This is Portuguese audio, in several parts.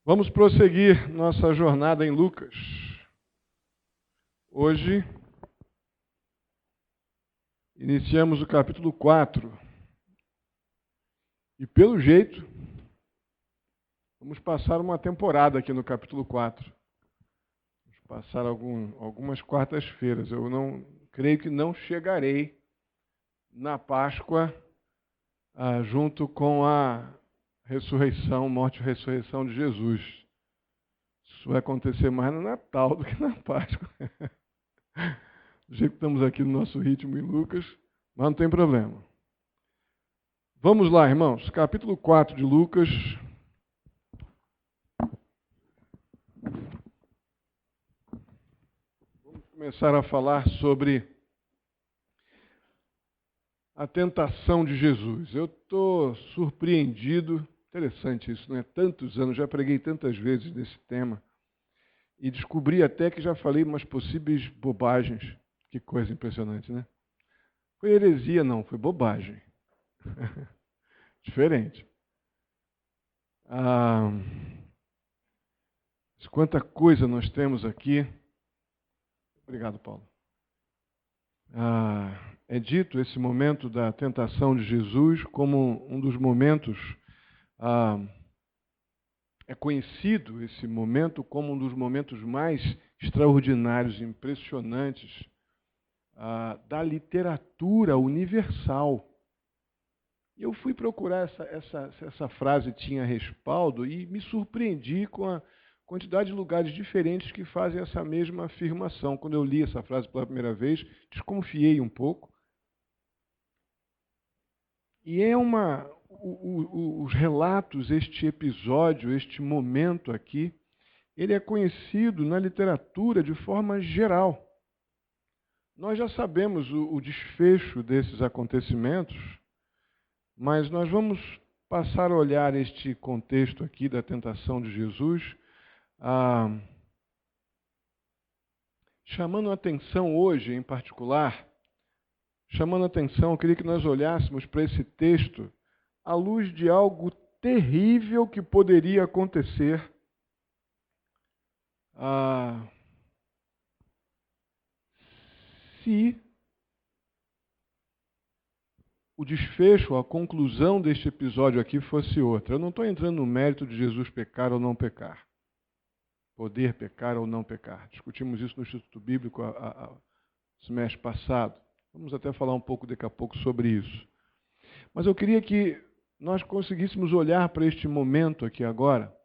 Vamos prosseguir nossa jornada em Lucas. Hoje, iniciamos o capítulo 4. E, pelo jeito, vamos passar uma temporada aqui no capítulo 4. Vamos passar algumas quartas-feiras. Eu não creio que não chegarei na Páscoa junto com a ressurreição, morte e ressurreição de Jesus. Isso vai acontecer mais no Natal do que na Páscoa. Do jeito que estamos aqui no nosso ritmo em Lucas, mas não tem problema. Vamos lá, irmãos. Capítulo 4 de Lucas. Vamos começar a falar sobre a tentação de Jesus. Eu estou surpreendido. Interessante isso, não é? Tantos anos, já preguei tantas vezes desse tema. E descobri até que já falei umas possíveis bobagens. Que coisa impressionante, né? Foi heresia, não, foi bobagem. Diferente. Quanta coisa nós temos aqui. Obrigado, Paulo. É dito esse momento da tentação de Jesus como um dos momentos, é conhecido esse momento como um dos momentos mais extraordinários, impressionantes da literatura universal. Eu fui procurar essa frase tinha respaldo e me surpreendi com a quantidade de lugares diferentes que fazem essa mesma afirmação. Quando eu li essa frase pela primeira vez, desconfiei um pouco. E os relatos, este episódio, este momento aqui, ele é conhecido na literatura de forma geral. Nós já sabemos o desfecho desses acontecimentos, mas nós vamos passar a olhar este contexto aqui da tentação de Jesus, chamando a atenção hoje, em particular, eu queria que nós olhássemos para esse texto à luz de algo terrível que poderia acontecer se o desfecho, a conclusão deste episódio aqui fosse outra. Eu não estou entrando no mérito de Jesus pecar ou não pecar, poder pecar ou não pecar. Discutimos isso no Instituto Bíblico semestre passado. Vamos até falar um pouco daqui a pouco sobre isso. Mas eu queria que nós conseguíssemos olhar para este momento aqui agora,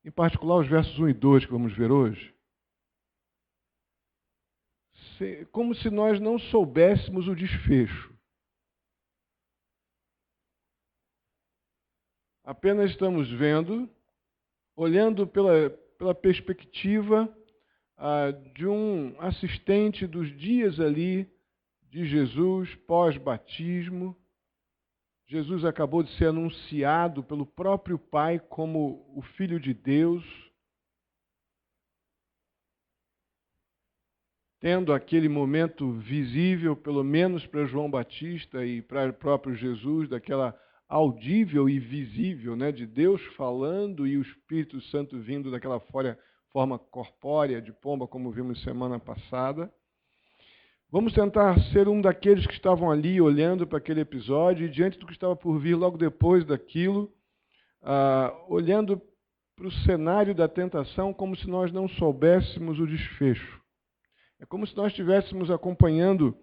em particular os versos 1 e 2 que vamos ver hoje, como se nós não soubéssemos o desfecho. Apenas estamos vendo, olhando pela perspectiva de um assistente dos dias ali de Jesus pós-batismo. Jesus acabou de ser anunciado pelo próprio Pai como o Filho de Deus, tendo aquele momento visível, pelo menos para João Batista e para o próprio Jesus, daquela audível e visível, né, de Deus falando e o Espírito Santo vindo daquela forma corpórea de pomba, como vimos semana passada. Vamos tentar ser um daqueles que estavam ali olhando para aquele episódio e diante do que estava por vir logo depois daquilo, olhando para o cenário da tentação como se nós não soubéssemos o desfecho. É como se nós estivéssemos acompanhando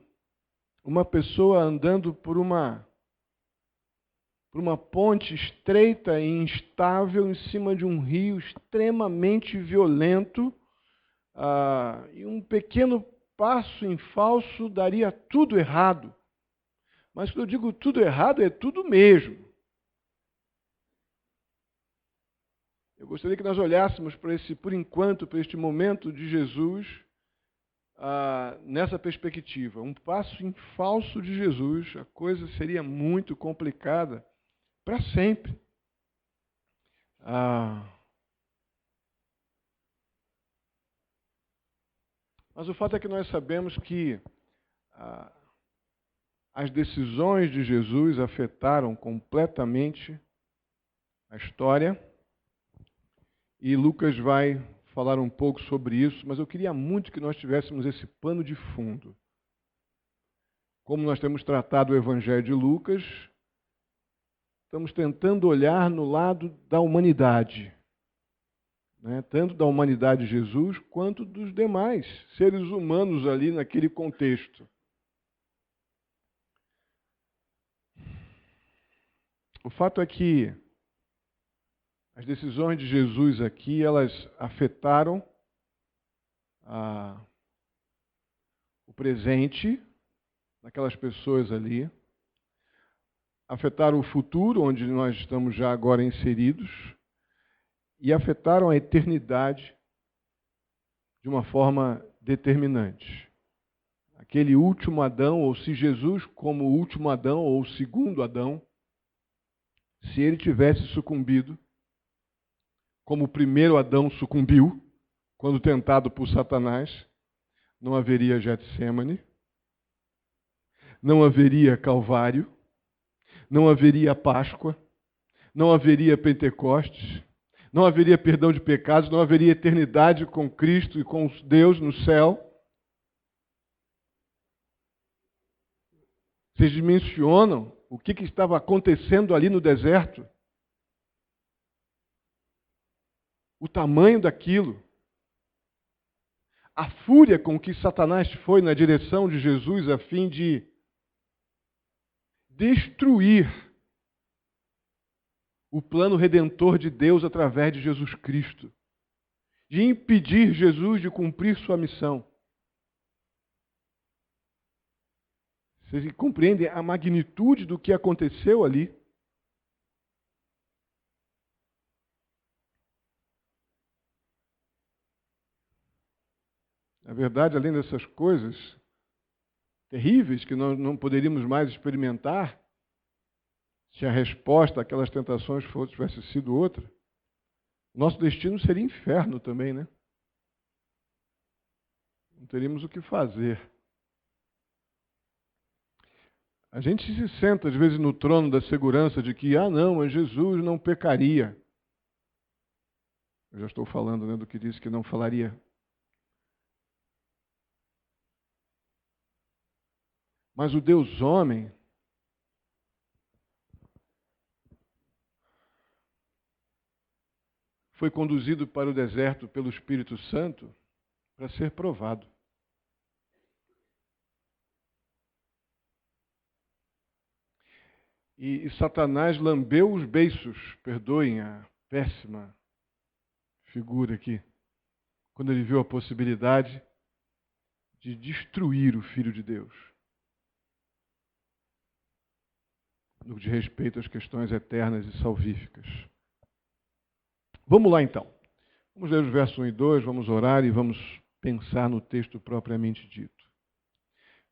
uma pessoa andando por uma ponte estreita e instável em cima de um rio extremamente violento, e um pequeno passo em falso daria tudo errado. Mas quando eu digo tudo errado, é tudo mesmo. Eu gostaria que nós olhássemos por enquanto, para este momento de Jesus, nessa perspectiva. Um passo em falso de Jesus, a coisa seria muito complicada para sempre. Mas o fato é que nós sabemos que as decisões de Jesus afetaram completamente a história, E Lucas vai falar um pouco sobre isso, mas eu queria muito que nós tivéssemos esse pano de fundo. Como nós temos tratado o Evangelho de Lucas, estamos tentando olhar no lado da humanidade, né? Tanto da humanidade de Jesus, quanto dos demais seres humanos ali naquele contexto. O fato é que as decisões de Jesus aqui, elas afetaram o presente daquelas pessoas ali, afetaram o futuro, onde nós estamos já agora inseridos, e afetaram a eternidade de uma forma determinante. Aquele último Adão, ou se Jesus como o último Adão, ou o segundo Adão, se ele tivesse sucumbido, como o primeiro Adão sucumbiu, quando tentado por Satanás, não haveria Getsêmani, não haveria Calvário, não haveria Páscoa, não haveria Pentecostes, não haveria perdão de pecados, não haveria eternidade com Cristo e com Deus no céu. Vocês dimensionam o que estava acontecendo ali no deserto? O tamanho daquilo. A fúria com que Satanás foi na direção de Jesus a fim de destruir o plano redentor de Deus através de Jesus Cristo, de impedir Jesus de cumprir sua missão. Vocês compreendem a magnitude do que aconteceu ali? Na verdade, além dessas coisas terríveis que nós não poderíamos mais experimentar, se a resposta àquelas tentações tivesse sido outra, nosso destino seria inferno também, né? Não teríamos o que fazer. A gente se senta, às vezes, no trono da segurança de que, não, mas Jesus não pecaria. Eu já estou falando, né, do que disse que não falaria. Mas o Deus homem foi conduzido para o deserto pelo Espírito Santo para ser provado. E Satanás lambeu os beiços, perdoem a péssima figura aqui, quando ele viu a possibilidade de destruir o Filho de Deus, no que diz respeito às questões eternas e salvíficas. Vamos lá então. Vamos ler os versos 1 e 2, vamos orar e vamos pensar no texto propriamente dito.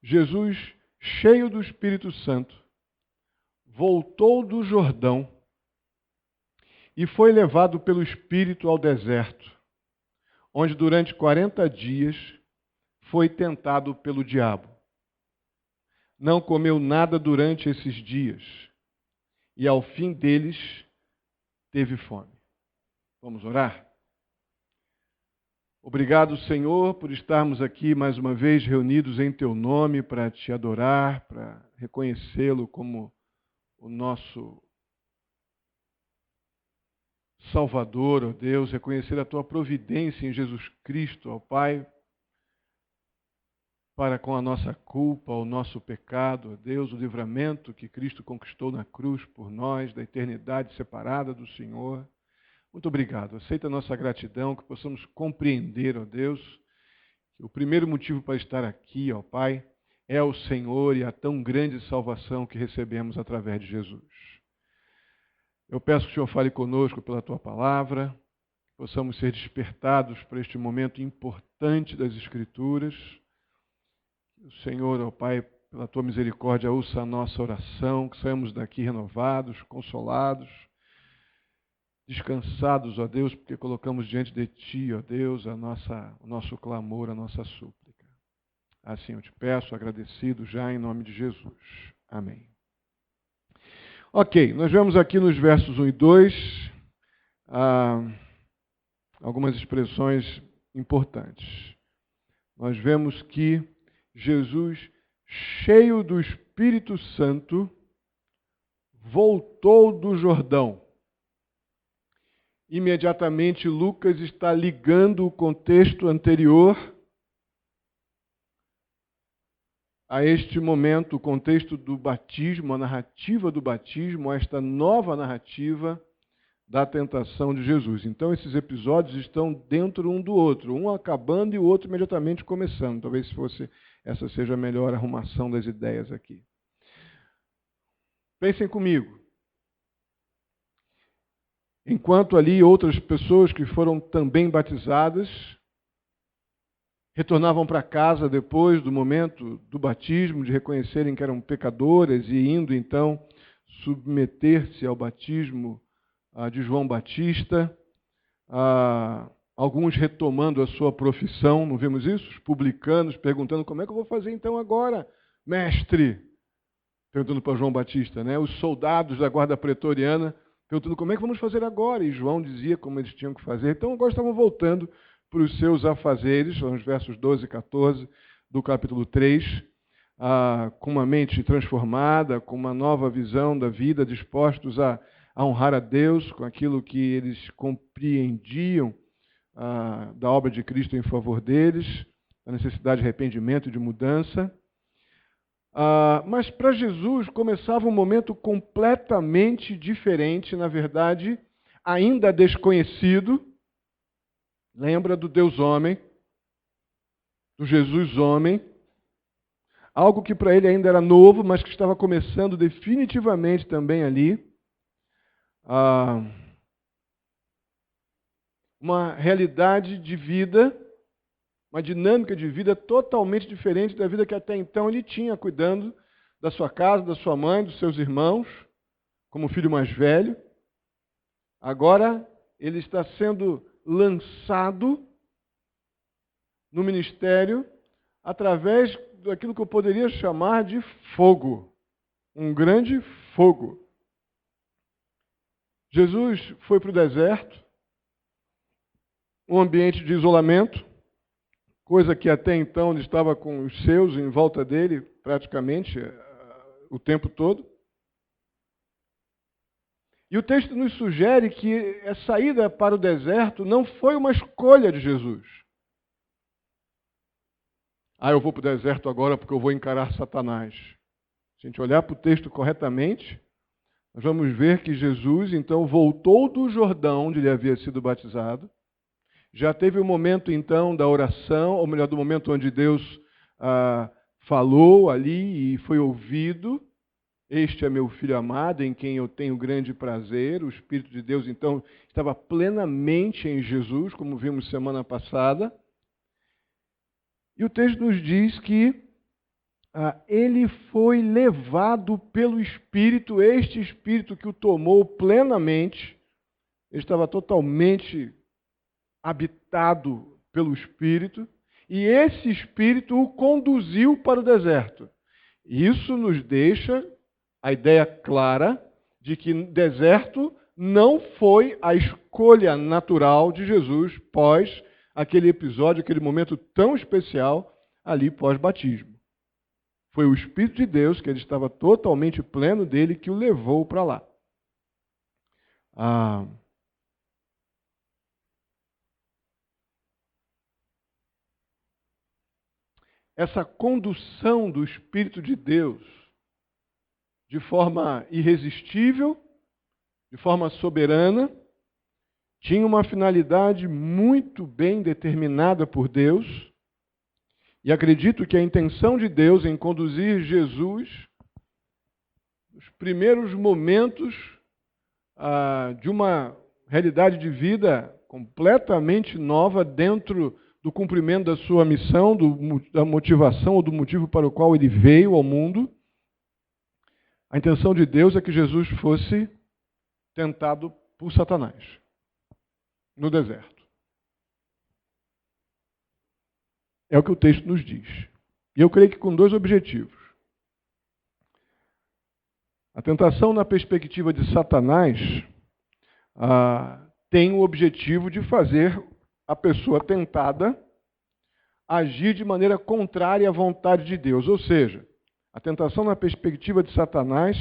Jesus, cheio do Espírito Santo, voltou do Jordão e foi levado pelo Espírito ao deserto, onde durante 40 dias foi tentado pelo diabo. Não comeu nada durante esses dias e ao fim deles teve fome. Vamos orar? Obrigado, Senhor, por estarmos aqui mais uma vez reunidos em Teu nome para Te adorar, para reconhecê-lo como o nosso Salvador, ó Deus, reconhecer a Tua providência em Jesus Cristo, ó Pai, para com a nossa culpa, o nosso pecado, ó Deus, o livramento que Cristo conquistou na cruz por nós, da eternidade separada do Senhor. Muito obrigado. Aceita a nossa gratidão, que possamos compreender, ó Deus, que o primeiro motivo para estar aqui, ó Pai, é o Senhor e a tão grande salvação que recebemos através de Jesus. Eu peço que o Senhor fale conosco pela Tua palavra, que possamos ser despertados para este momento importante das Escrituras. O Senhor, ó Pai, pela Tua misericórdia, ouça a nossa oração, que saímos daqui renovados, consolados, descansados, ó Deus, porque colocamos diante de Ti, ó Deus, o nosso clamor, a nossa súplica. Assim eu te peço, agradecido já em nome de Jesus. Amém. Ok, nós vemos aqui nos versos 1 e 2 algumas expressões importantes. Nós vemos que Jesus, cheio do Espírito Santo, voltou do Jordão. Imediatamente, Lucas está ligando o contexto anterior a este momento, o contexto do batismo, a narrativa do batismo, a esta nova narrativa da tentação de Jesus. Então, esses episódios estão dentro um do outro, um acabando e o outro imediatamente começando. Talvez essa seja a melhor arrumação das ideias aqui. Pensem comigo. Enquanto ali outras pessoas que foram também batizadas retornavam para casa depois do momento do batismo, de reconhecerem que eram pecadoras e indo então submeter-se ao batismo de João Batista, alguns retomando a sua profissão, não vemos isso? Os publicanos perguntando, como é que eu vou fazer então agora, mestre? Perguntando para João Batista, né? Os soldados da guarda pretoriana perguntando, como é que vamos fazer agora? E João dizia como eles tinham que fazer. Então agora estavam voltando para os seus afazeres, são os versos 12 e 14 do capítulo 3, com uma mente transformada, com uma nova visão da vida, dispostos a honrar a Deus com aquilo que eles compreendiam da obra de Cristo em favor deles, a necessidade de arrependimento e de mudança. Mas para Jesus começava um momento completamente diferente, na verdade, ainda desconhecido. Lembra do Deus homem, do Jesus homem, algo que para ele ainda era novo, mas que estava começando definitivamente também ali. Uma realidade de vida, uma dinâmica de vida totalmente diferente da vida que até então ele tinha, cuidando da sua casa, da sua mãe, dos seus irmãos, como filho mais velho. Agora ele está sendo lançado no ministério através daquilo que eu poderia chamar de fogo, um grande fogo. Jesus foi para o deserto, um ambiente de isolamento, coisa que até então ele estava com os seus em volta dele, praticamente o tempo todo. E o texto nos sugere que a saída para o deserto não foi uma escolha de Jesus. Eu vou para o deserto agora porque eu vou encarar Satanás. Se a gente olhar para o texto corretamente, nós vamos ver que Jesus, então, voltou do Jordão, onde ele havia sido batizado. Já teve o momento, então, da oração, ou melhor, do momento onde Deus falou ali e foi ouvido. Este é meu Filho amado, em quem eu tenho grande prazer. O Espírito de Deus, então, estava plenamente em Jesus, como vimos semana passada. E o texto nos diz que ele foi levado pelo Espírito, este Espírito que o tomou plenamente. Ele estava totalmente habitado pelo Espírito, e esse Espírito o conduziu para o deserto. Isso nos deixa a ideia clara de que deserto não foi a escolha natural de Jesus pós aquele episódio, aquele momento tão especial ali pós-batismo. Foi o Espírito de Deus, que ele estava totalmente pleno dele, que o levou para lá. Essa condução do Espírito de Deus de forma irresistível, de forma soberana, tinha uma finalidade muito bem determinada por Deus, e acredito que a intenção de Deus em conduzir Jesus nos primeiros momentos de uma realidade de vida completamente nova dentro do cumprimento da sua missão, da motivação ou do motivo para o qual ele veio ao mundo. A intenção de Deus é que Jesus fosse tentado por Satanás no deserto. É o que o texto nos diz. E eu creio que com dois objetivos. A tentação na perspectiva de Satanás tem o objetivo de fazer a pessoa tentada agir de maneira contrária à vontade de Deus. Ou seja, a tentação na perspectiva de Satanás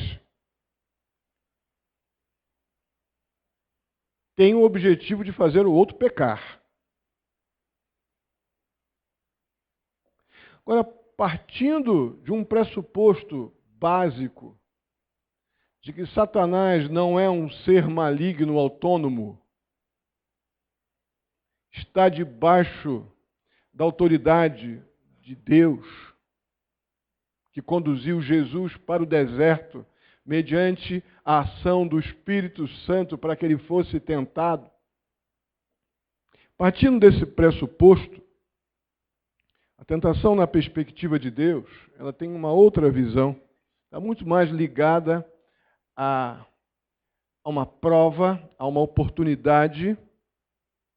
tem o objetivo de fazer o outro pecar. Agora, partindo de um pressuposto básico de que Satanás não é um ser maligno autônomo, está debaixo da autoridade de Deus, que conduziu Jesus para o deserto, mediante a ação do Espírito Santo para que ele fosse tentado. Partindo desse pressuposto, a tentação na perspectiva de Deus, ela tem uma outra visão, está muito mais ligada a uma prova, a uma oportunidade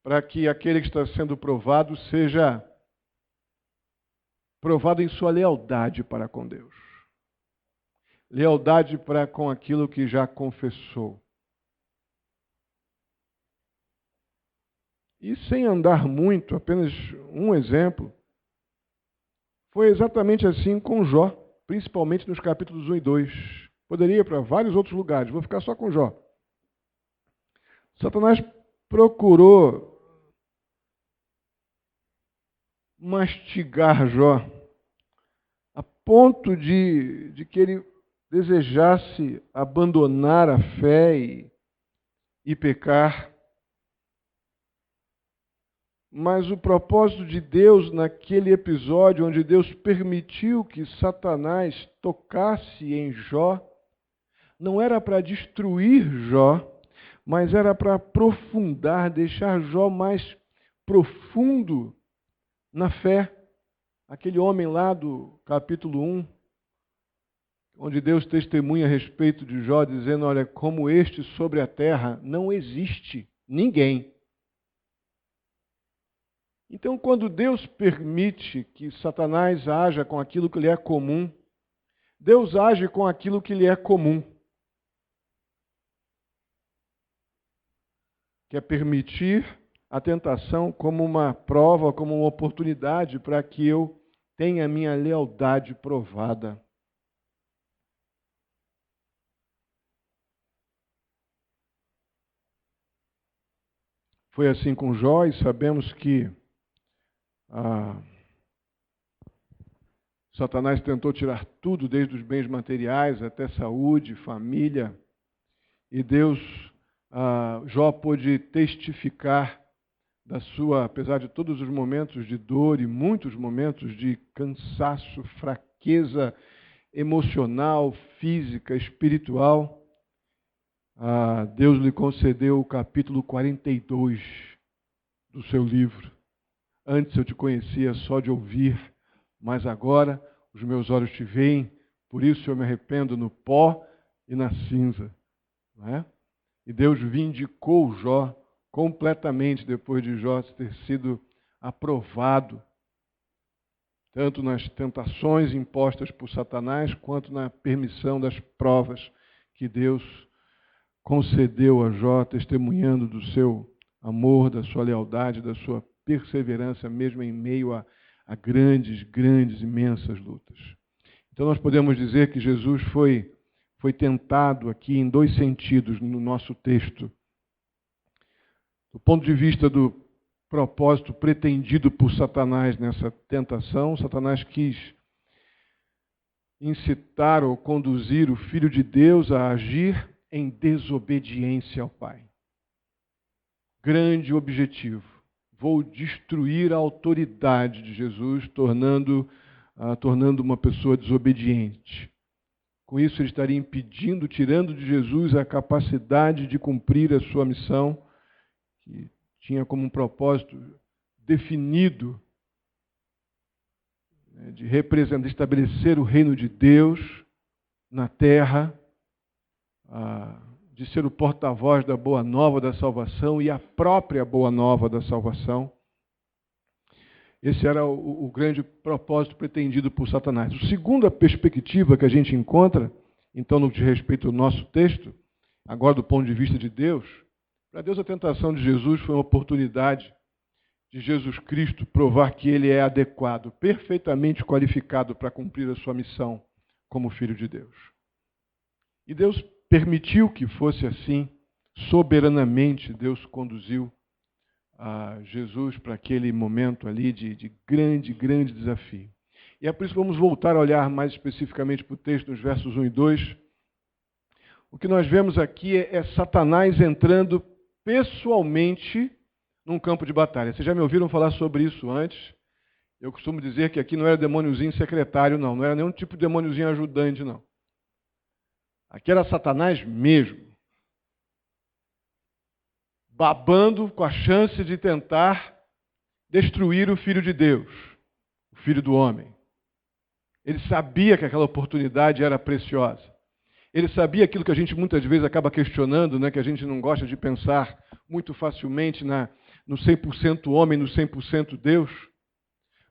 para que aquele que está sendo provado seja provado em sua lealdade para com Deus. Lealdade para com aquilo que já confessou. E sem andar muito, apenas um exemplo, foi exatamente assim com Jó, principalmente nos capítulos 1 e 2. Poderia ir para vários outros lugares, vou ficar só com Jó. Satanás procurou mastigar Jó, a ponto de que ele desejasse abandonar a fé e pecar. Mas o propósito de Deus naquele episódio onde Deus permitiu que Satanás tocasse em Jó, não era para destruir Jó, mas era para aprofundar, deixar Jó mais profundo na fé. Aquele homem lá do capítulo 1, onde Deus testemunha a respeito de Jó, dizendo, olha, como este sobre a terra não existe ninguém. Então, quando Deus permite que Satanás haja com aquilo que lhe é comum, Deus age com aquilo que lhe é comum. Que é permitir a tentação como uma prova, como uma oportunidade para que eu tenha a minha lealdade provada. Foi assim com Jó, e sabemos que Satanás tentou tirar tudo, desde os bens materiais até saúde, família, e Deus, Jó pôde testificar da sua, apesar de todos os momentos de dor e muitos momentos de cansaço, fraqueza emocional, física, espiritual, Deus lhe concedeu o capítulo 42 do seu livro. Antes eu te conhecia só de ouvir, mas agora os meus olhos te veem, por isso eu me arrependo no pó e na cinza. Não é? E Deus vindicou Jó completamente depois de Jó ter sido aprovado, tanto nas tentações impostas por Satanás, quanto na permissão das provas que Deus concedeu a Jó, testemunhando do seu amor, da sua lealdade, da sua perseverança, mesmo em meio a grandes, imensas lutas. Então nós podemos dizer que Jesus foi tentado aqui em dois sentidos no nosso texto. Do ponto de vista do propósito pretendido por Satanás nessa tentação, Satanás quis incitar ou conduzir o Filho de Deus a agir em desobediência ao Pai. Grande objetivo. Vou destruir a autoridade de Jesus, tornando uma pessoa desobediente. Com isso, ele estaria impedindo, tirando de Jesus a capacidade de cumprir a sua missão, que tinha como um propósito definido, de representar, estabelecer o reino de Deus na terra, de ser o porta-voz da boa nova da salvação e a própria boa nova da salvação. Esse era o grande propósito pretendido por Satanás. A segunda perspectiva que a gente encontra, então, no que diz respeito ao nosso texto, agora do ponto de vista de Deus, para Deus a tentação de Jesus foi uma oportunidade de Jesus Cristo provar que ele é adequado, perfeitamente qualificado para cumprir a sua missão como Filho de Deus. E Deus permitiu que fosse assim, soberanamente Deus conduziu a Jesus para aquele momento ali de grande, grande desafio. E é por isso que vamos voltar a olhar mais especificamente para o texto, nos versos 1 e 2. O que nós vemos aqui é Satanás entrando pessoalmente num campo de batalha. Vocês já me ouviram falar sobre isso antes? Eu costumo dizer que aqui não era demôniozinho secretário, não era nenhum tipo de demôniozinho ajudante, não. Aqui era Satanás mesmo, babando com a chance de tentar destruir o Filho de Deus, o Filho do homem. Ele sabia que aquela oportunidade era preciosa. Ele sabia aquilo que a gente muitas vezes acaba questionando, né, que a gente não gosta de pensar muito facilmente no 100% homem, no 100% Deus.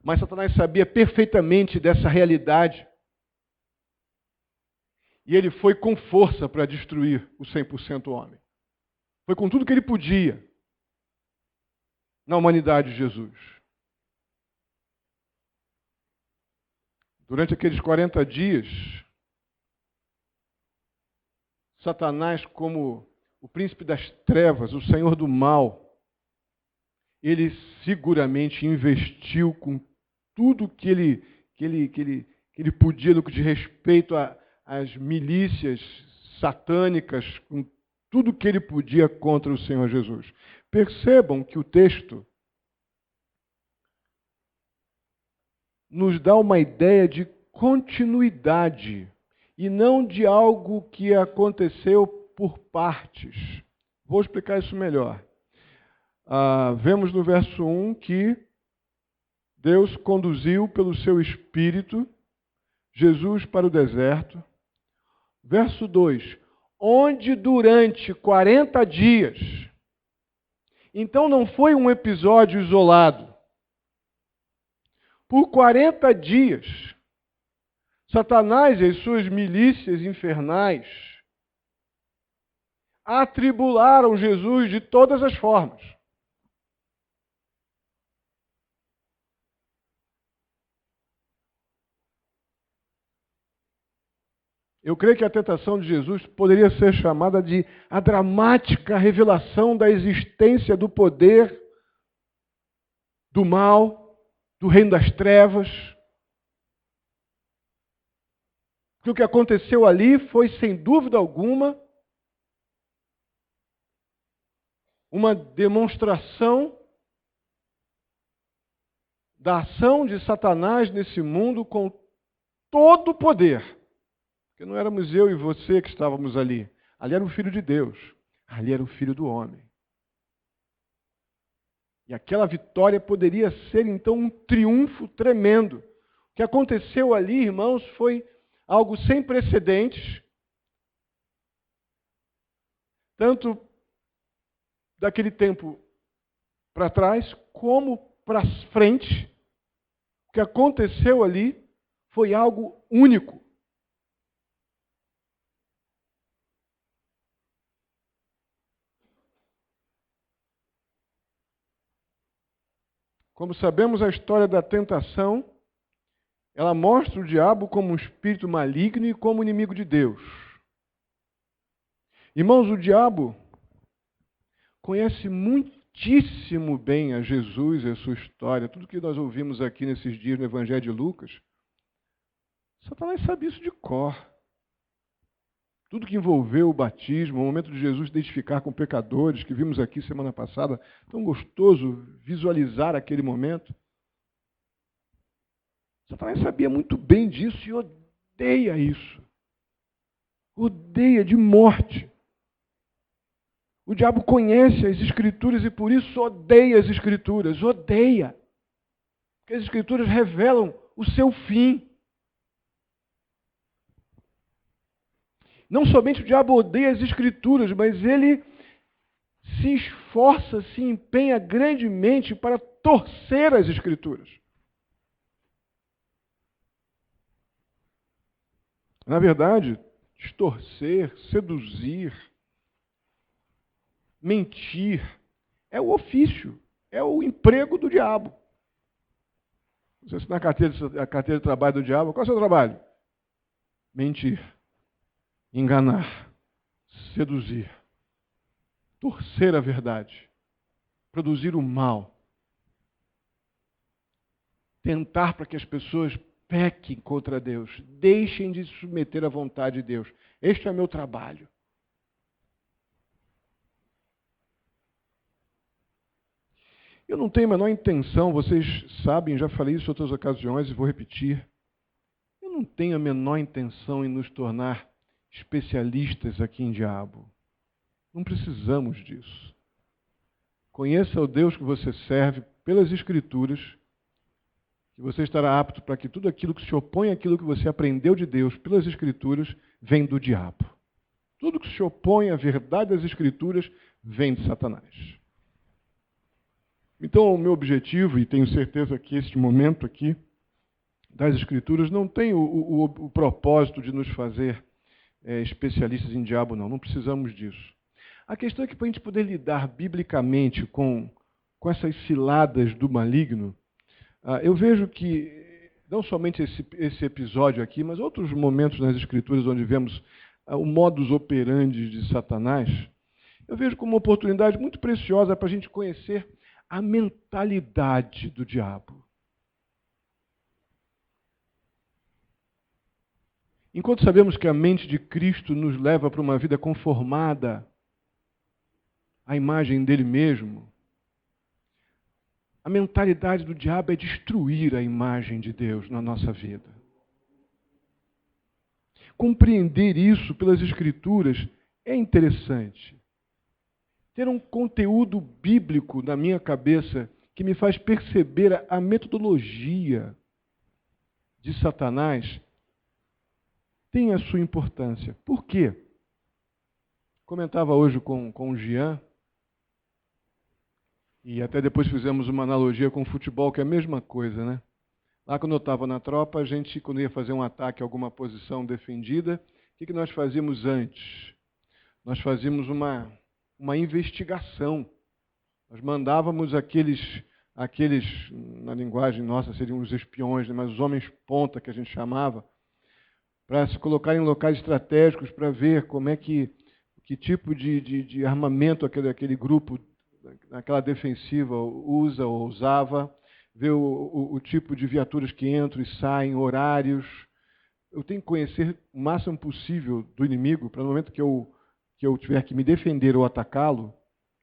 Mas Satanás sabia perfeitamente dessa realidade. E ele foi com força para destruir o 100% homem. Foi com tudo que ele podia na humanidade de Jesus. Durante aqueles 40 dias, Satanás, como o príncipe das trevas, o senhor do mal, ele seguramente investiu com tudo que ele podia no que diz respeito às milícias satânicas, com tudo que ele podia contra o Senhor Jesus. Percebam que o texto nos dá uma ideia de continuidade e não de algo que aconteceu por partes. Vou explicar isso melhor. Vemos no verso 1 que Deus conduziu pelo seu Espírito Jesus para o deserto. Verso 2, onde durante 40 dias, então não foi um episódio isolado. Por 40 dias, Satanás e as suas milícias infernais atribularam Jesus de todas as formas. Eu creio que a tentação de Jesus poderia ser chamada de a dramática revelação da existência do poder, do mal, do reino das trevas. Porque o que aconteceu ali foi, sem dúvida alguma, uma demonstração da ação de Satanás nesse mundo com todo o poder. Porque não éramos eu e você que estávamos ali. Ali era o Filho de Deus. Ali era o Filho do homem. E aquela vitória poderia ser, então, um triunfo tremendo. O que aconteceu ali, irmãos, foi algo sem precedentes. Tanto daquele tempo para trás, como para frente. O que aconteceu ali foi algo único. Como sabemos, a história da tentação, ela mostra o diabo como um espírito maligno e como inimigo de Deus. Irmãos, o diabo conhece muitíssimo bem a Jesus e a sua história. Tudo que nós ouvimos aqui nesses dias no Evangelho de Lucas, Satanás sabe isso de cor. Tudo que envolveu o batismo, o momento de Jesus se identificar com pecadores, que vimos aqui semana passada, tão gostoso visualizar aquele momento. Satanás sabia muito bem disso e odeia isso. Odeia de morte. O diabo conhece as Escrituras e por isso odeia as Escrituras. Odeia. Porque as Escrituras revelam o seu fim. Não somente o diabo odeia as Escrituras, mas ele se esforça, se empenha grandemente para torcer as Escrituras. Na verdade, distorcer, seduzir, mentir, é o ofício, é o emprego do diabo. Você assinar a carteira de trabalho do diabo, qual é o seu trabalho? Mentir, enganar, seduzir, torcer a verdade, produzir o mal, tentar para que as pessoas pequem contra Deus, deixem de se submeter à vontade de Deus. Este é meu trabalho. Eu não tenho a menor intenção, vocês sabem, já falei isso em outras ocasiões e vou repetir. Eu não tenho a menor intenção em nos tornar especialistas aqui em diabo. Não precisamos disso. Conheça o Deus que você serve pelas Escrituras, que você estará apto para que tudo aquilo que se opõe àquilo que você aprendeu de Deus pelas Escrituras vem do diabo. Tudo que se opõe à verdade das Escrituras vem de Satanás. Então, o meu objetivo, e tenho certeza que este momento aqui das Escrituras não tem o propósito de nos fazer especialistas em diabo, não. Não precisamos disso. A questão é que para a gente poder lidar biblicamente com essas ciladas do maligno, eu vejo que, não somente esse episódio aqui, mas outros momentos nas Escrituras onde vemos o modus operandi de Satanás, eu vejo como uma oportunidade muito preciosa para a gente conhecer a mentalidade do diabo. Enquanto sabemos que a mente de Cristo nos leva para uma vida conformada à imagem dele mesmo, a mentalidade do diabo é destruir a imagem de Deus na nossa vida. Compreender isso pelas Escrituras é interessante. Ter um conteúdo bíblico na minha cabeça que me faz perceber a metodologia de Satanás tem a sua importância. Por quê? Comentava hoje com o Jean, e até depois fizemos uma analogia com o futebol, que é a mesma coisa, né? Lá quando eu estava na tropa, a gente, quando ia fazer um ataque a alguma posição defendida, o que nós fazíamos antes? Nós fazíamos uma investigação. Nós mandávamos aqueles, na linguagem nossa, seriam os espiões, mas os homens ponta, que a gente chamava, para se colocar em locais estratégicos para ver como é que tipo de armamento aquele grupo, naquela defensiva, usa ou usava, ver o tipo de viaturas que entram e saem, horários. Eu tenho que conhecer o máximo possível do inimigo, para no momento que eu tiver que me defender ou atacá-lo,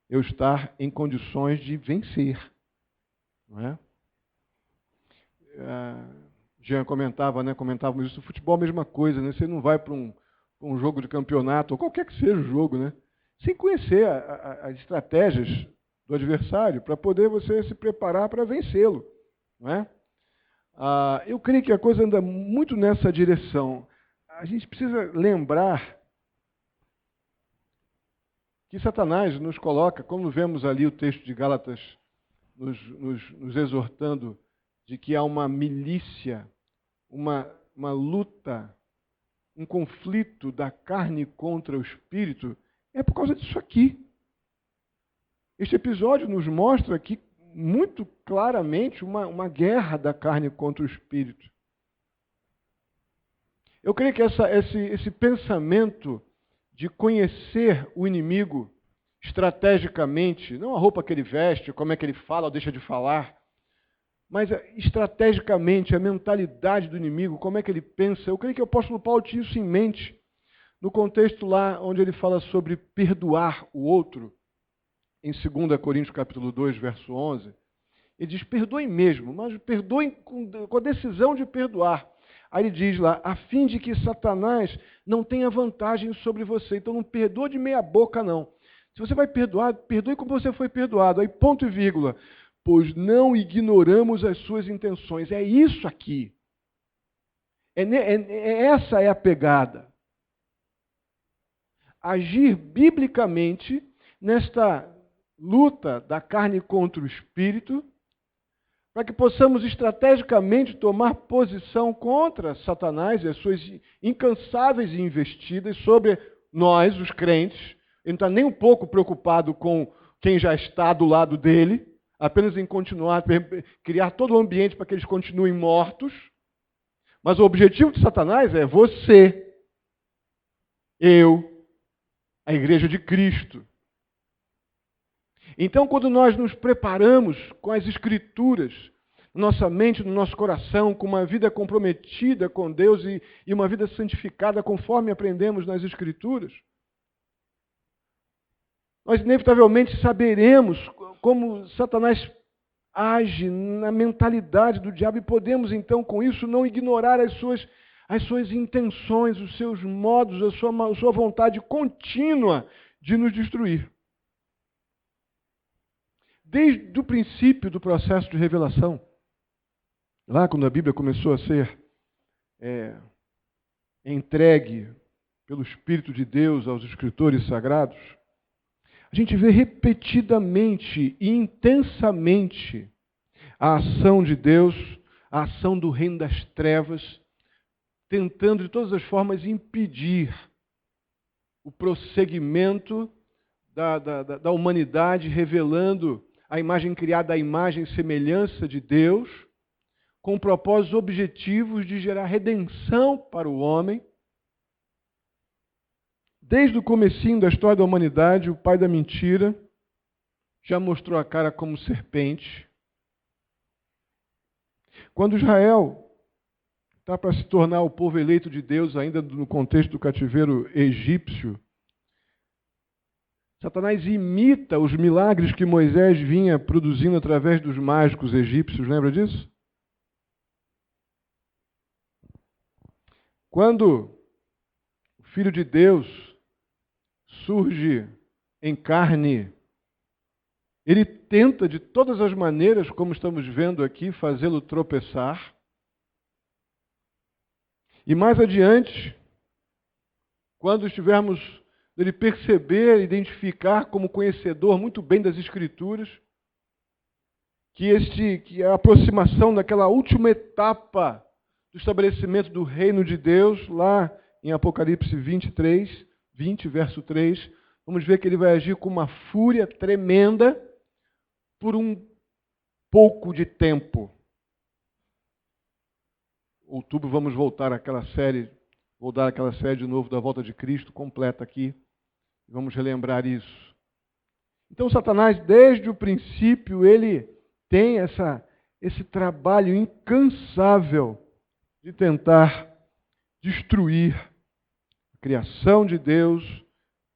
eu estar em condições de vencer. Não é? Jean comentávamos isso, o futebol é a mesma coisa, né? Você não vai para um jogo de campeonato, ou qualquer que seja o jogo, né? Sem conhecer as estratégias do adversário, para poder você se preparar para vencê-lo. Não é? Eu creio que a coisa anda muito nessa direção. A gente precisa lembrar que Satanás nos coloca, como vemos ali o texto de Gálatas nos exortando, de que há uma milícia, uma luta, um conflito da carne contra o espírito, é por causa disso aqui. Este episódio nos mostra aqui muito claramente uma guerra da carne contra o espírito. Eu creio que esse pensamento de conhecer o inimigo estrategicamente, não a roupa que ele veste, como é que ele fala ou deixa de falar, mas estrategicamente a mentalidade do inimigo, como é que ele pensa. Eu creio que o apóstolo Paulo tinha isso em mente, no contexto lá onde ele fala sobre perdoar o outro, em 2 Coríntios capítulo 2, verso 11, ele diz, perdoem mesmo, mas perdoem com a decisão de perdoar. Aí ele diz lá, a fim de que Satanás não tenha vantagem sobre você. Então não perdoa de meia boca, não. Se você vai perdoar, perdoe como você foi perdoado. Aí ponto e vírgula. Pois não ignoramos as suas intenções. É isso aqui. Essa é a pegada. Agir biblicamente nesta luta da carne contra o espírito, para que possamos estrategicamente tomar posição contra Satanás e as suas incansáveis investidas sobre nós, os crentes. Ele não está nem um pouco preocupado com quem já está do lado dele. apenas em continuar, criar todo o ambiente para que eles continuem mortos. Mas o objetivo de Satanás é você, eu, a igreja de Cristo. Então, quando nós nos preparamos com as Escrituras, nossa mente, no nosso coração, com uma vida comprometida com Deus e uma vida santificada conforme aprendemos nas Escrituras, nós inevitavelmente saberemos como Satanás age na mentalidade do diabo e podemos então com isso não ignorar as suas intenções, os seus modos, a sua vontade contínua de nos destruir. Desde o princípio do processo de revelação, lá quando a Bíblia começou a ser entregue pelo Espírito de Deus aos escritores sagrados, a gente vê repetidamente e intensamente a ação de Deus, a ação do reino das trevas, tentando de todas as formas impedir o prosseguimento da humanidade, revelando a imagem criada, a imagem e semelhança de Deus, com propósitos objetivos de gerar redenção para o homem. Desde o comecinho da história da humanidade, o pai da mentira já mostrou a cara como serpente. Quando Israel está para se tornar o povo eleito de Deus, ainda no contexto do cativeiro egípcio, Satanás imita os milagres que Moisés vinha produzindo através dos mágicos egípcios, lembra disso? Quando o Filho de Deus surge em carne, ele tenta de todas as maneiras, como estamos vendo aqui, fazê-lo tropeçar. E mais adiante, quando estivermos ele perceber, identificar como conhecedor muito bem das Escrituras, que a aproximação daquela última etapa do estabelecimento do reino de Deus, lá em Apocalipse 20, verso 3, vamos ver que ele vai agir com uma fúria tremenda por um pouco de tempo. Outubro vamos voltar àquela série, vou dar aquela série de novo da volta de Cristo, completa aqui. Vamos relembrar isso. Então, Satanás, desde o princípio, ele tem esse trabalho incansável de tentar destruir a criação de Deus,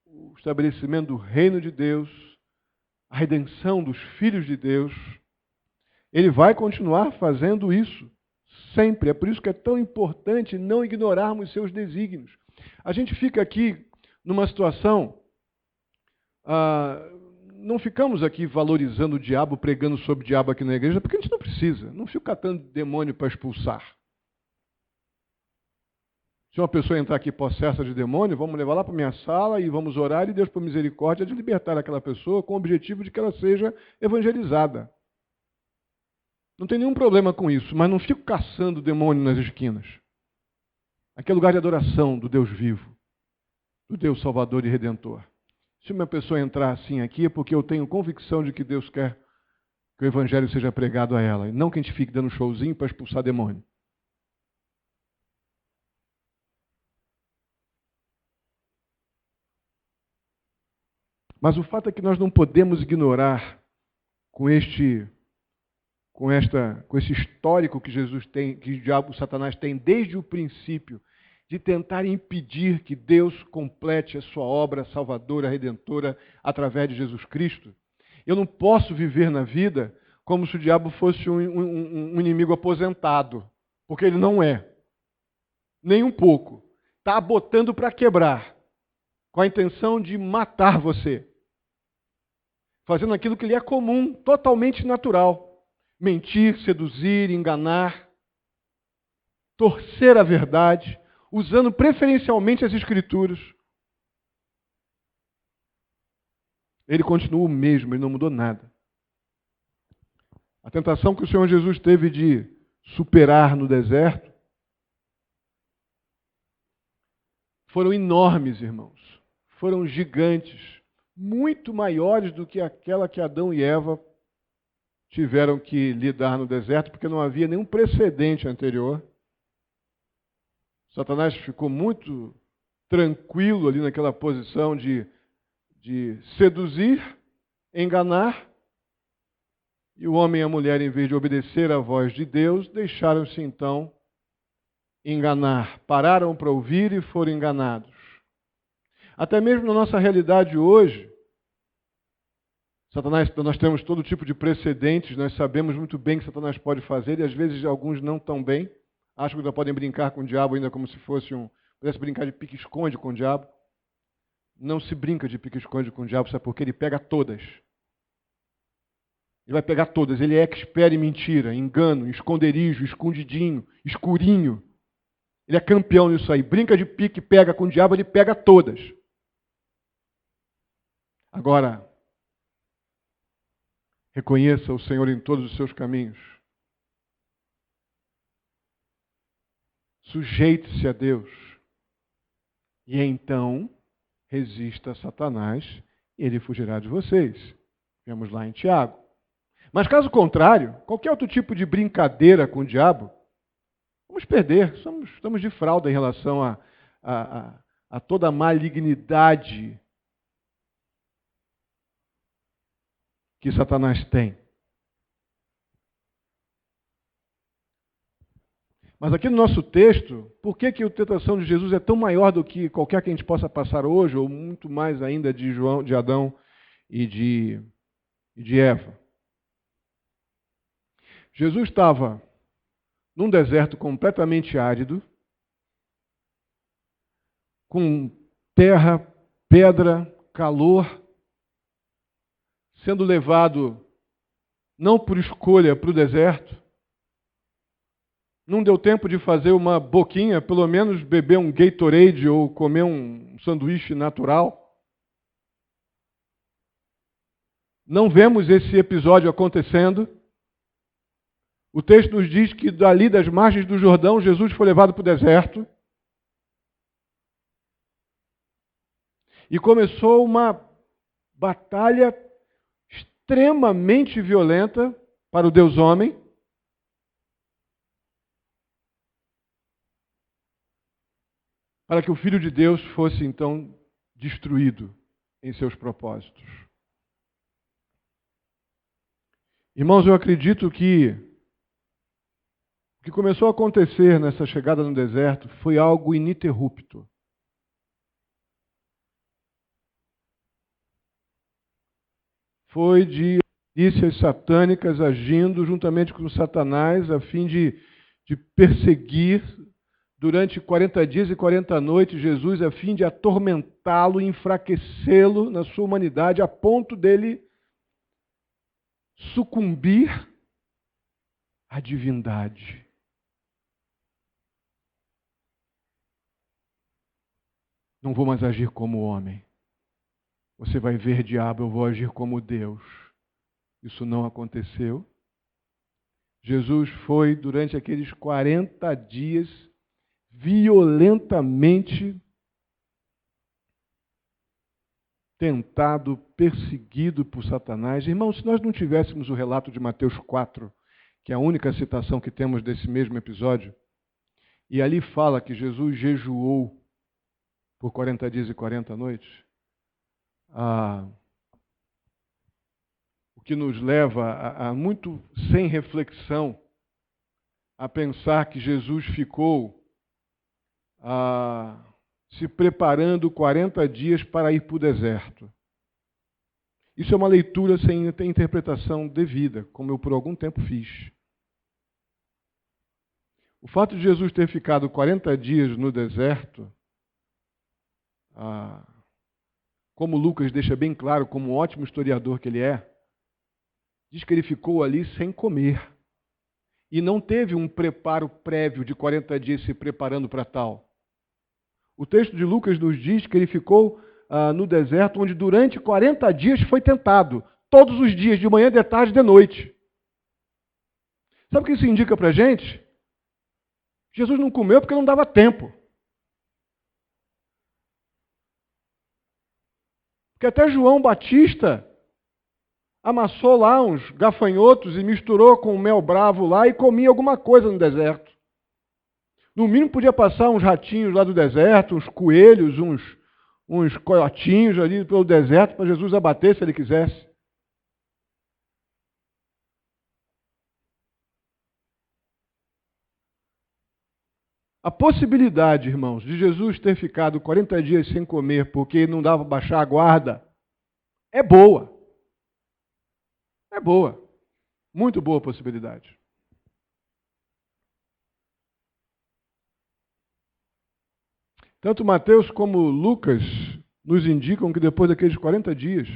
o estabelecimento do reino de Deus, a redenção dos filhos de Deus. Ele vai continuar fazendo isso sempre. É por isso que é tão importante não ignorarmos seus desígnios. A gente fica aqui numa situação... não ficamos aqui valorizando o diabo, pregando sobre o diabo aqui na igreja, porque a gente não precisa. Não fica catando demônio para expulsar. Se uma pessoa entrar aqui possessa de demônio, vamos levar lá para a minha sala e vamos orar e Deus, por misericórdia, de libertar aquela pessoa com o objetivo de que ela seja evangelizada. Não tem nenhum problema com isso, mas não fico caçando demônio nas esquinas. Aqui é lugar de adoração do Deus vivo, do Deus Salvador e Redentor. Se uma pessoa entrar assim aqui, é porque eu tenho convicção de que Deus quer que o Evangelho seja pregado a ela. E não que a gente fique dando showzinho para expulsar demônio. Mas o fato é que nós não podemos ignorar com esse histórico que Jesus tem, que o diabo, Satanás tem desde o princípio, de tentar impedir que Deus complete a sua obra salvadora, redentora, através de Jesus Cristo. Eu não posso viver na vida como se o diabo fosse um inimigo aposentado, porque ele não é. Nem um pouco. Está botando para quebrar, com a intenção de matar você. Fazendo aquilo que lhe é comum, totalmente natural. Mentir, seduzir, enganar, torcer a verdade, usando preferencialmente as Escrituras. Ele continua o mesmo, ele não mudou nada. A tentação que o Senhor Jesus teve de superar no deserto foram enormes, irmãos. Foram gigantes, muito maiores do que aquela que Adão e Eva tiveram que lidar no deserto porque não havia nenhum precedente anterior. Satanás ficou muito tranquilo ali naquela posição de seduzir, enganar, e o homem e a mulher, em vez de obedecer à voz de Deus, deixaram-se então enganar. Pararam para ouvir e foram enganados. Até mesmo na nossa realidade hoje, Satanás, nós temos todo tipo de precedentes, nós sabemos muito bem o que Satanás pode fazer, e às vezes alguns não tão bem. Acham que ainda podem brincar com o diabo ainda como se fosse pudesse brincar de pique-esconde com o diabo. Não se brinca de pique-esconde com o diabo, sabe por quê? Ele pega todas. Ele vai pegar todas. Ele é expert em mentira, engano, esconderijo, escondidinho, escurinho. Ele é campeão nisso aí. Brinca de pique, pega com o diabo, ele pega todas. Agora, reconheça o Senhor em todos os seus caminhos. Sujeite-se a Deus. E então, resista a Satanás, e ele fugirá de vocês. Vemos lá em Tiago. Mas caso contrário, qualquer outro tipo de brincadeira com o diabo, vamos perder. Estamos de fralda em relação a toda a malignidade que Satanás tem. Mas aqui no nosso texto, por que a tentação de Jesus é tão maior do que qualquer que a gente possa passar hoje, ou muito mais ainda de Adão e de Eva? Jesus estava num deserto completamente árido, com terra, pedra, calor, sendo levado não por escolha para o deserto. Não deu tempo de fazer uma boquinha, pelo menos beber um Gatorade ou comer um sanduíche natural. Não vemos esse episódio acontecendo. O texto nos diz que dali das margens do Jordão, Jesus foi levado para o deserto. E começou uma batalha extremamente violenta para o Deus homem. Para que o Filho de Deus fosse, então, destruído em seus propósitos. Irmãos, eu acredito que o que começou a acontecer nessa chegada no deserto foi algo ininterrupto. Foi de milícias satânicas agindo juntamente com Satanás a fim de perseguir durante 40 dias e 40 noites Jesus a fim de atormentá-lo e enfraquecê-lo na sua humanidade a ponto dele sucumbir à divindade. Não vou mais agir como homem. Você vai ver, diabo, eu vou agir como Deus. Isso não aconteceu. Jesus foi, durante aqueles 40 dias, violentamente tentado, perseguido por Satanás. Irmãos, se nós não tivéssemos o relato de Mateus 4, que é a única citação que temos desse mesmo episódio, e ali fala que Jesus jejuou por 40 dias e 40 noites, o que nos leva a muito sem reflexão a pensar que Jesus ficou se preparando 40 dias para ir para o deserto. Isso é uma leitura sem interpretação devida, como eu por algum tempo fiz. O fato de Jesus ter ficado 40 dias no deserto, como Lucas deixa bem claro, como um ótimo historiador que ele é, diz que ele ficou ali sem comer. E não teve um preparo prévio de 40 dias se preparando para tal. O texto de Lucas nos diz que ele ficou no deserto, onde durante 40 dias foi tentado. Todos os dias, de manhã, de tarde, de noite. Sabe o que isso indica para a gente? Jesus não comeu porque não dava tempo. Porque até João Batista amassou lá uns gafanhotos e misturou com mel bravo lá e comia alguma coisa no deserto. No mínimo podia passar uns ratinhos lá do deserto, uns coelhos, uns coiotinhos ali pelo deserto para Jesus abater se ele quisesse. A possibilidade, irmãos, de Jesus ter ficado 40 dias sem comer porque não dava para baixar a guarda, é boa. É boa. Muito boa possibilidade. Tanto Mateus como Lucas nos indicam que depois daqueles 40 dias,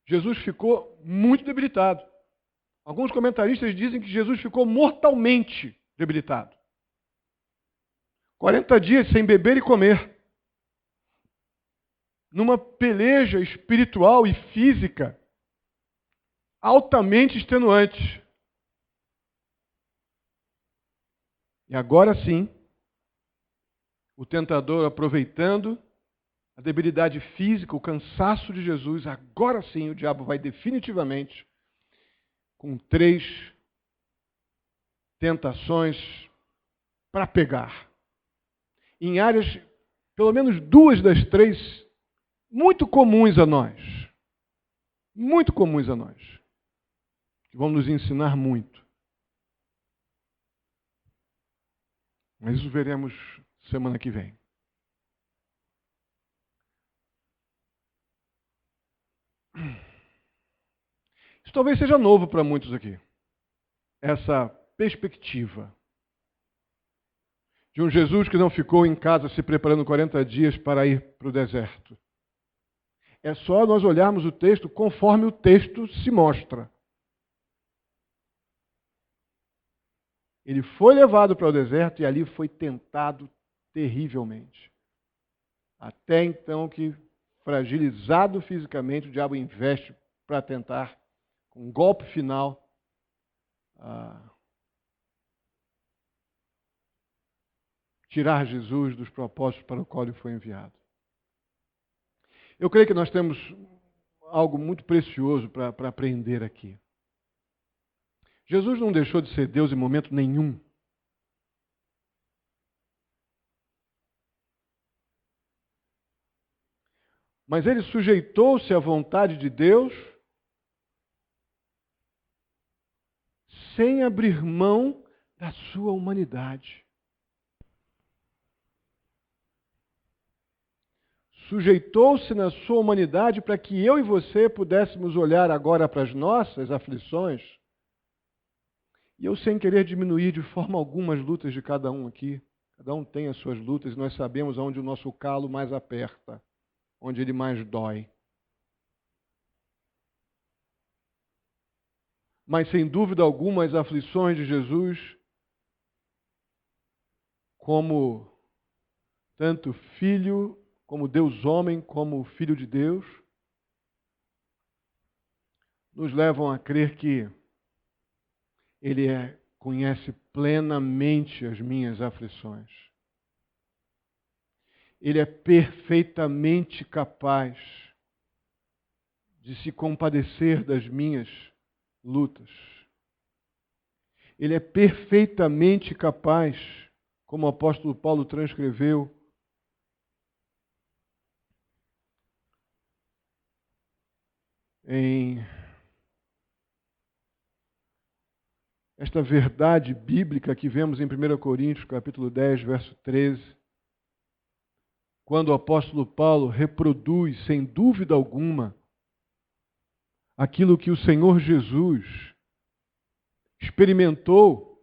Jesus ficou muito debilitado. Alguns comentaristas dizem que Jesus ficou mortalmente debilitado. 40 dias sem beber e comer. Numa peleja espiritual e física altamente extenuante. E agora sim, o tentador, aproveitando a debilidade física, o cansaço de Jesus, agora sim o diabo vai definitivamente com 3 tentações para pegar. Em áreas, pelo menos 2 das 3, muito comuns a nós. Muito comuns a nós. Que vão nos ensinar muito. Mas isso veremos semana que vem. Isso talvez seja novo para muitos aqui. Essa perspectiva de um Jesus que não ficou em casa se preparando 40 dias para ir para o deserto. É só nós olharmos o texto conforme o texto se mostra. Ele foi levado para o deserto e ali foi tentado terrivelmente. Até então que, fragilizado fisicamente, o diabo investe para tentar, com um golpe final, tirar Jesus dos propósitos para o qual ele foi enviado. Eu creio que nós temos algo muito precioso para aprender aqui. Jesus não deixou de ser Deus em momento nenhum. Mas ele sujeitou-se à vontade de Deus sem abrir mão da sua humanidade. Sujeitou-se na sua humanidade para que eu e você pudéssemos olhar agora para as nossas aflições. E eu, sem querer diminuir de forma alguma as lutas de cada um aqui. Cada um tem as suas lutas e nós sabemos onde o nosso calo mais aperta, onde ele mais dói. Mas, sem dúvida alguma, as aflições de Jesus, como tanto Filho, como Deus homem, como Filho de Deus, nos levam a crer que Ele conhece plenamente as minhas aflições. Ele é perfeitamente capaz de se compadecer das minhas lutas. Ele é perfeitamente capaz, como o apóstolo Paulo transcreveu, em esta verdade bíblica que vemos em 1 Coríntios, capítulo 10, verso 13, quando o apóstolo Paulo reproduz, sem dúvida alguma, aquilo que o Senhor Jesus experimentou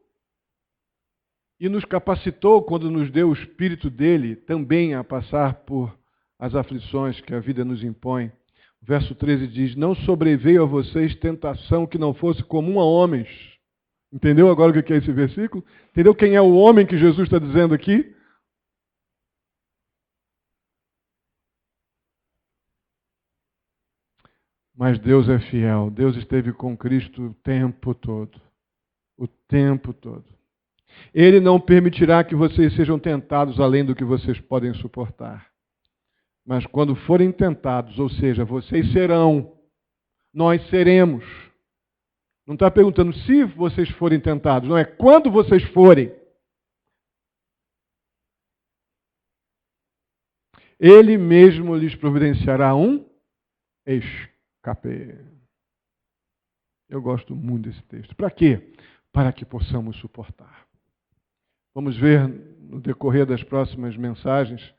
e nos capacitou quando nos deu o Espírito dele também a passar por as aflições que a vida nos impõe. O verso 13 diz: não sobreveio a vocês tentação que não fosse comum a homens. Entendeu agora o que é esse versículo? Entendeu quem é o homem que Jesus está dizendo aqui? Mas Deus é fiel. Deus esteve com Cristo o tempo todo. O tempo todo. Ele não permitirá que vocês sejam tentados além do que vocês podem suportar. Mas quando forem tentados, ou seja, vocês serão nós seremos. Não está perguntando se vocês forem tentados, não é quando vocês forem. Ele mesmo lhes providenciará um escape. Eu gosto muito desse texto. Para quê? Para que possamos suportar. Vamos ver no decorrer das próximas mensagens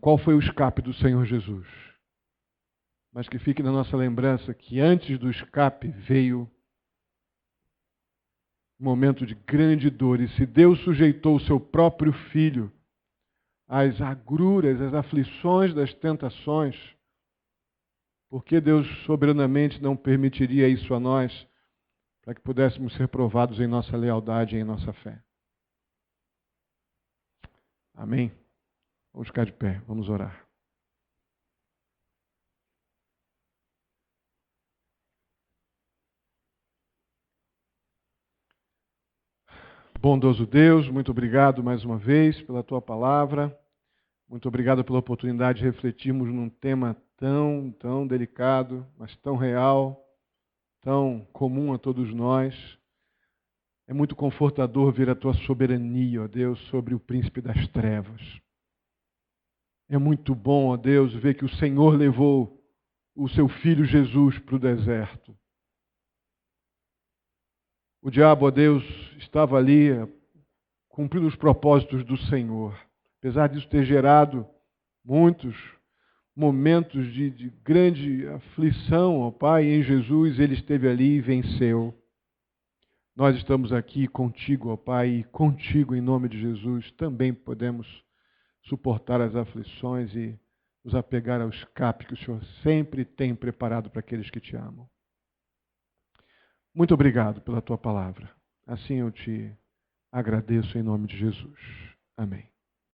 qual foi o escape do Senhor Jesus. Mas que fique na nossa lembrança que antes do escape veio um momento de grande dor. E se Deus sujeitou o seu próprio Filho às agruras, às aflições das tentações, por que Deus soberanamente não permitiria isso a nós, para que pudéssemos ser provados em nossa lealdade e em nossa fé? Amém? Vamos ficar de pé, vamos orar. Bondoso Deus, muito obrigado mais uma vez pela Tua palavra. Muito obrigado pela oportunidade de refletirmos num tema tão delicado, mas tão real, tão comum a todos nós. É muito confortador ver a Tua soberania, ó Deus, sobre o príncipe das trevas. É muito bom, ó Deus, ver que o Senhor levou o Seu Filho Jesus para o deserto. O diabo, ó Deus, estava ali cumprindo os propósitos do Senhor. Apesar disso ter gerado muitos momentos de grande aflição, ó Pai, em Jesus Ele esteve ali e venceu. Nós estamos aqui contigo, ó Pai, e contigo, em nome de Jesus, também podemos suportar as aflições e nos apegar ao escape que o Senhor sempre tem preparado para aqueles que te amam. Muito obrigado pela tua palavra. Assim eu te agradeço em nome de Jesus. Amém.